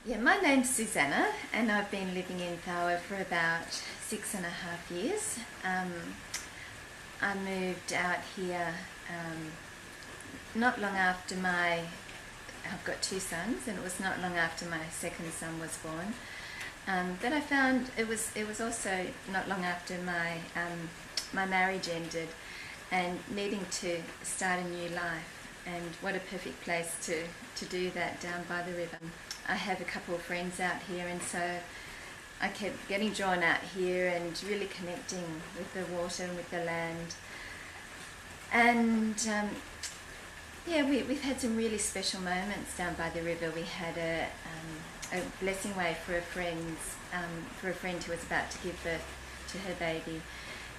Yeah, my name's Susanna, and I've been living in Thawa for about 6.5 years. I moved out here not long after I've got two sons, and it was not long after my second son was born. That I found it was also not long after my marriage ended, and needing to start a new life. And what a perfect place to do that down by the river. I have a couple of friends out here, and so I kept getting drawn out here and really connecting with the water and with the land. And yeah, we've had some really special moments down by the river. We had a blessing way for a friend who was about to give birth to her baby,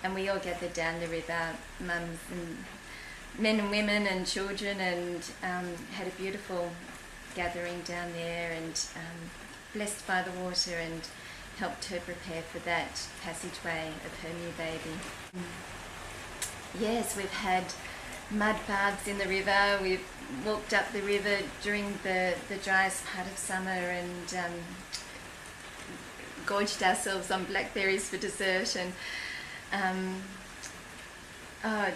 and we all gathered down the river, mums and men and women and children, and had a beautiful gathering down there, and blessed by the water, and helped her prepare for that passageway of her new baby. Yes, we've had mud baths in the river. We've walked up the river during the driest part of summer, and gorged ourselves on blackberries for dessert. And oh,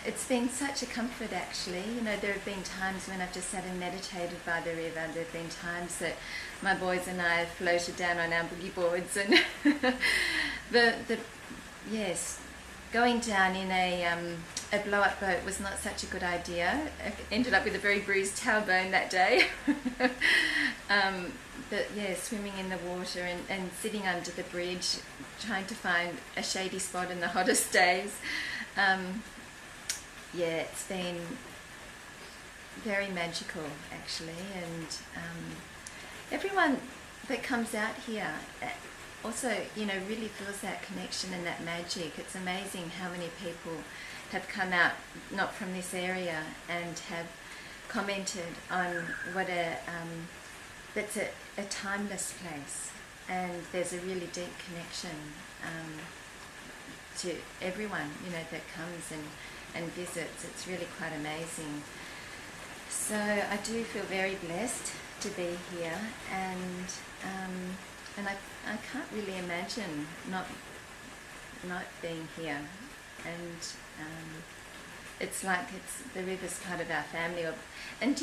it's been such a comfort, actually. You know, there have been times when I've just sat and meditated by the river. There have been times that my boys and I have floated down on our boogie boards, and yes, going down in a blow-up boat was not such a good idea. I ended up with a very bruised tailbone that day. But yeah, swimming in the water and sitting under the bridge, trying to find a shady spot in the hottest days. Yeah, it's been very magical, actually, and everyone that comes out here also, really feels that connection and that magic. It's amazing how many people have come out not from this area and have commented on what that's a timeless place, and there's a really deep connection to everyone that comes and visits. It's really quite amazing. So I do feel very blessed to be here, and I can't really imagine not being here. And it's like the river's part of our family. And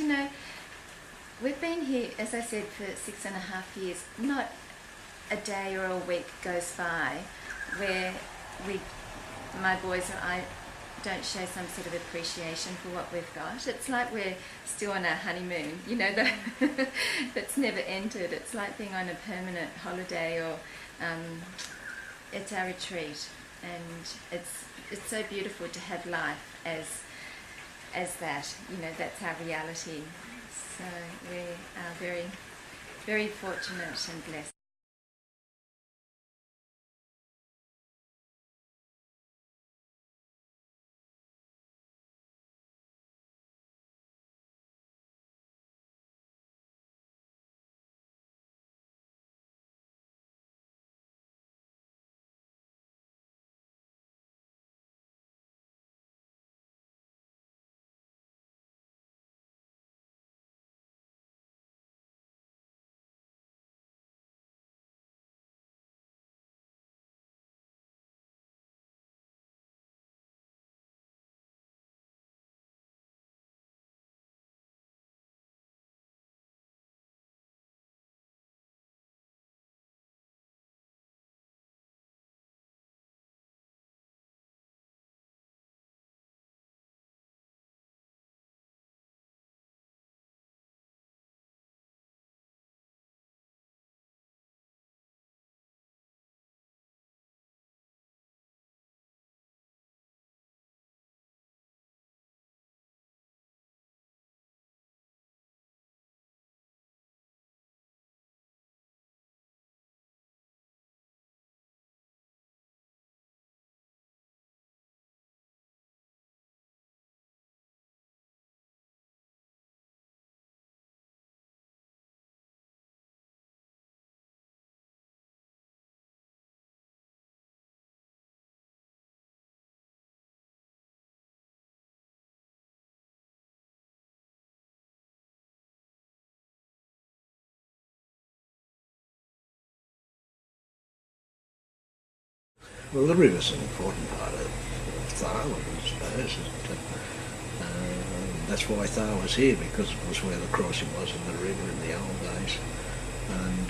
we've been here, as I said, for 6.5 years. Not a day or a week goes by where my boys or I don't show some sort of appreciation for what we've got. It's like we're still on our honeymoon, that's never ended. It's like being on a permanent holiday, or it's our retreat, and it's so beautiful to have life as that. That's our reality. So we are very, very fortunate and blessed. Well, the river's an important part of Thailand, I suppose. That's why Thar was here, because it was where the crossing was in the river in the old days. And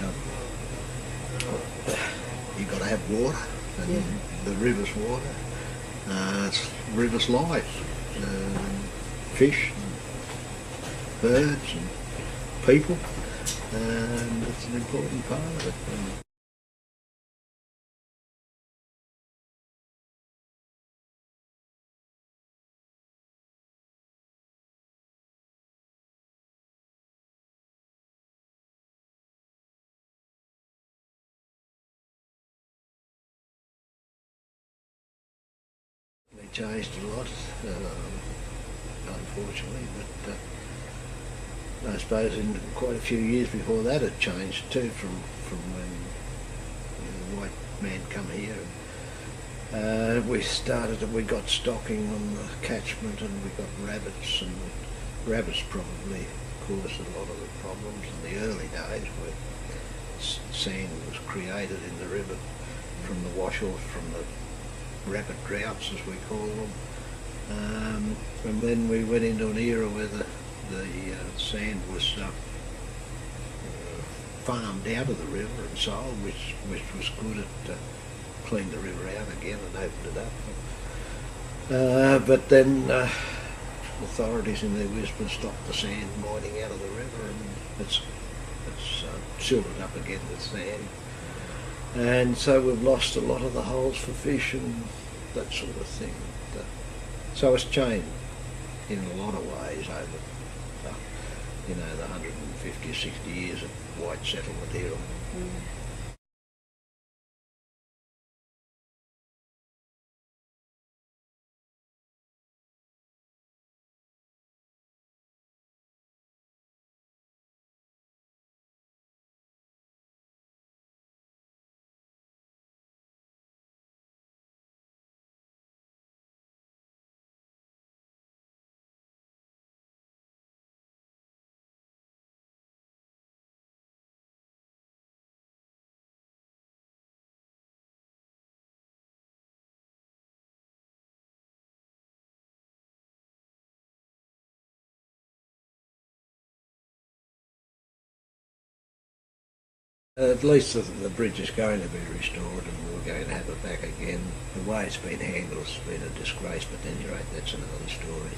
you've got to have water, and the river's water. It's river's life. Fish, and birds, and people, and it's an important part of it. They changed a lot, unfortunately, but I suppose in quite a few years before that it changed too, from when the white man come here. We got stocking on the catchment, and we got rabbits, and rabbits probably caused a lot of the problems in the early days, where sand was created in the river from the wash-off, from the rapid droughts, as we call them. And then we went into an era where the sand was farmed out of the river and sold, which was good. It cleaned the river out again and opened it up. But then authorities in their wisdom stopped the sand mining out of the river, and it's silted up again with sand. And so we've lost a lot of the holes for fish and that sort of thing. So it's changed in a lot of ways over, the 150 or 60 years of white settlement here. At least the bridge is going to be restored, and we're going to have it back again. The way it's been handled has been a disgrace, but at any rate, that's another story.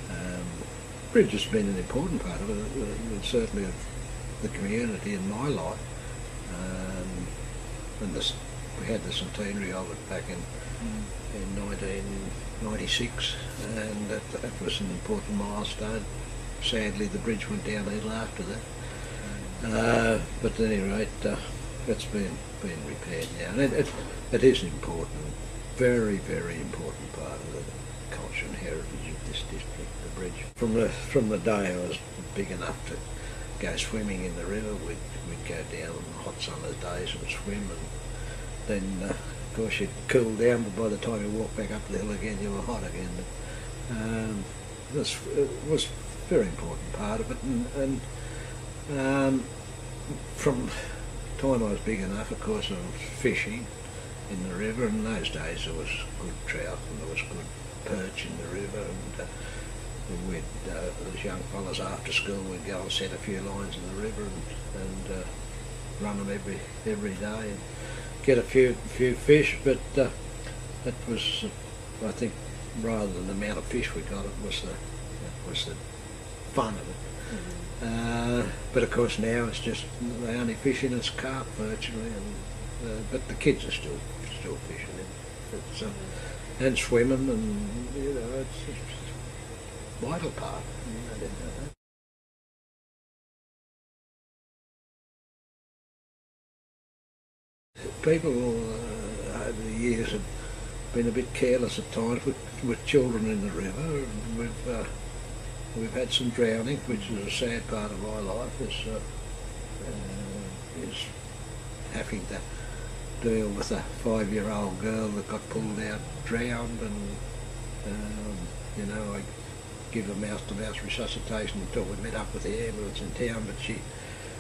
The bridge has been an important part of it, certainly of the community in my life. And we had the centenary of it back in 1996, and that was an important milestone. Sadly, the bridge went down a little after that. But at any rate, it's been repaired now. And it is important, very, very important part of the culture and heritage of this district, the bridge. From the day I was big enough to go swimming in the river, we'd go down on hot summer's days and swim, and then of course you'd cool down, but by the time you walk back up the hill again, you were hot again. But this was a very important part of it, and from the time I was big enough, of course, I was fishing in the river, and in those days there was good trout and there was good perch in the river, and we'd, as young fellas after school, we'd go and set a few lines in the river and run them every day and get a few fish. But that was, I think, rather than the amount of fish we got, it was the fun of it. But of course now it's just they only fish in as carp virtually, but the kids are still fishing it. And swimming, and it's a vital part. People over the years have been a bit careless at times with children in the river. We've had some drowning, which is a sad part of my life, is having to deal with a 5-year-old girl that got pulled out drowned, and I give her mouth-to-mouth resuscitation until we met up with the ambulance in town,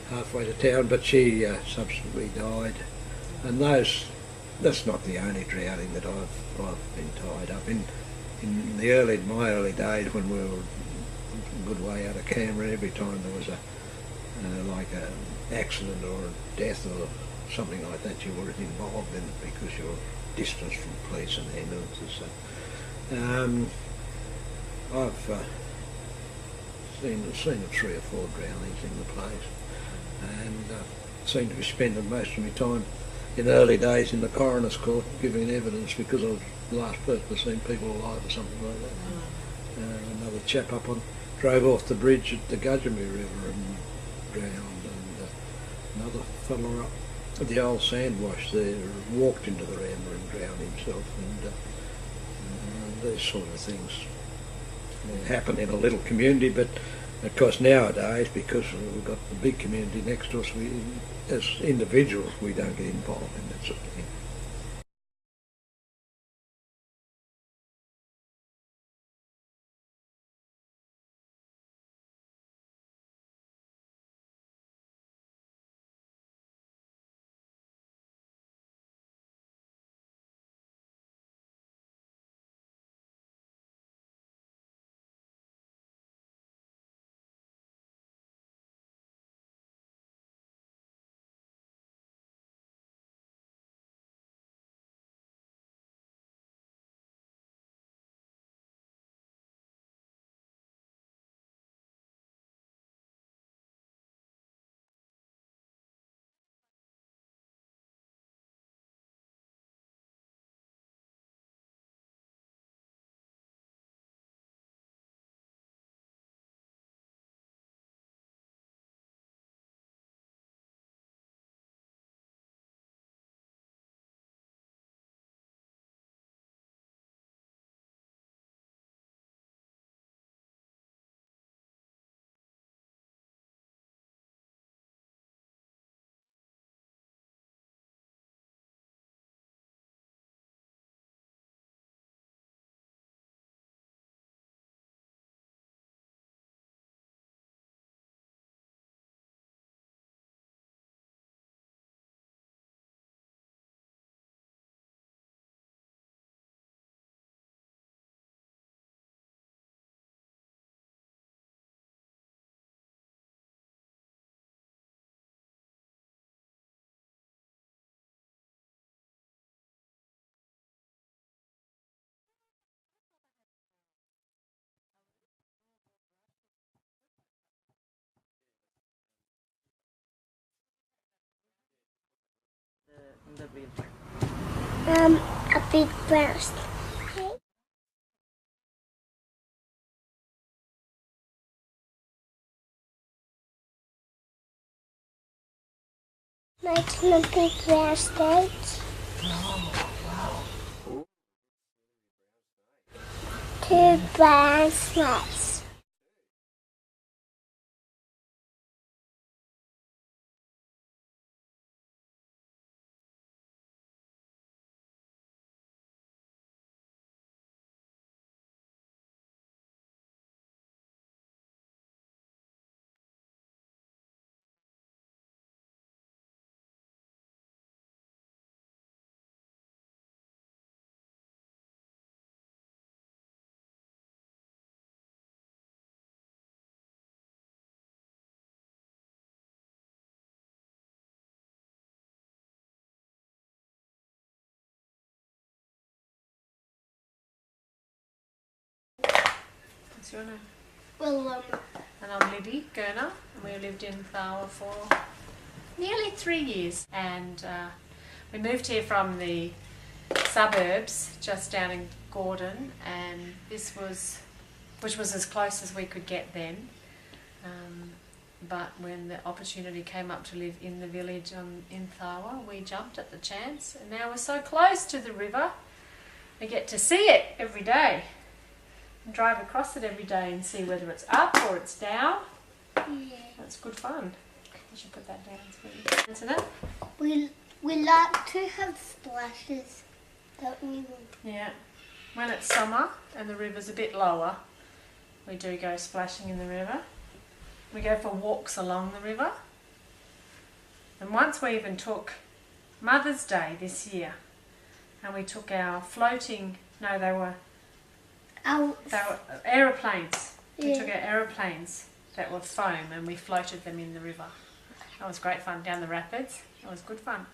halfway to town, but she subsequently died. And those that's not the only drowning that I've been tied up in. In my early days, when we were a good way out of Canberra, every time there was like an accident or a death or something like that, you were involved in it because you were distanced from police and ambulances. So, I've seen 3 or 4 drownings in the place, and seem to be spending most of my time in the early days in the coroner's court giving evidence, because I was the last person to see people alive or something like that. Another chap drove off the bridge at the Murrumbidgee River and drowned, and another fellow up at the old sand wash there walked into the river and drowned himself, and these sort of things happen in a little community. But of course nowadays, because we've got the big community next to us, we as individuals we don't get involved in that sort of thing. The river? A big brown snake. Like a big brown snake. Oh, wow. 2 brown snakes. What's your name? Well, And I'm Libby Gerner, and we lived in Thawa for nearly 3 years. And we moved here from the suburbs just down in Gordon, and which was as close as we could get then. But when the opportunity came up to live in the village in Thawa, we jumped at the chance, and now we're so close to the river, we get to see it every day. And drive across it every day and see whether it's up or it's down. yeah. That's good fun. I should put that down. Answer that? We like to have splashes, don't we? Yeah. When it's summer and the river's a bit lower, we do go splashing in the river. We go for walks along the river. And once we even took Mother's Day this year, and we took our floating, no, they were Out. aeroplanes. We Yeah. took our aeroplanes that were foam and we floated them in the river. That was great fun down the rapids. It was good fun.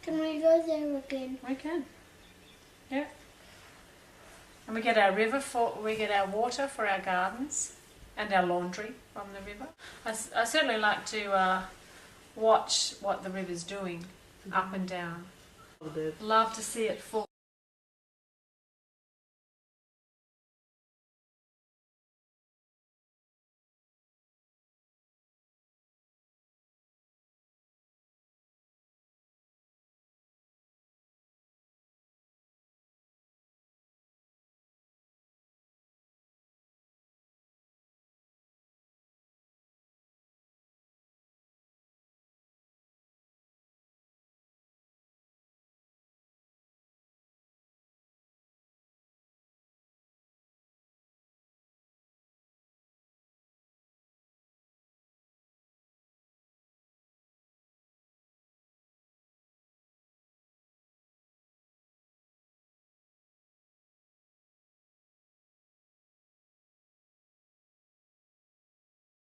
Can we go there again? We can. Yeah. And we get our water for our gardens and our laundry from the river. I certainly like to watch what the river's doing up and down. Love to see it full.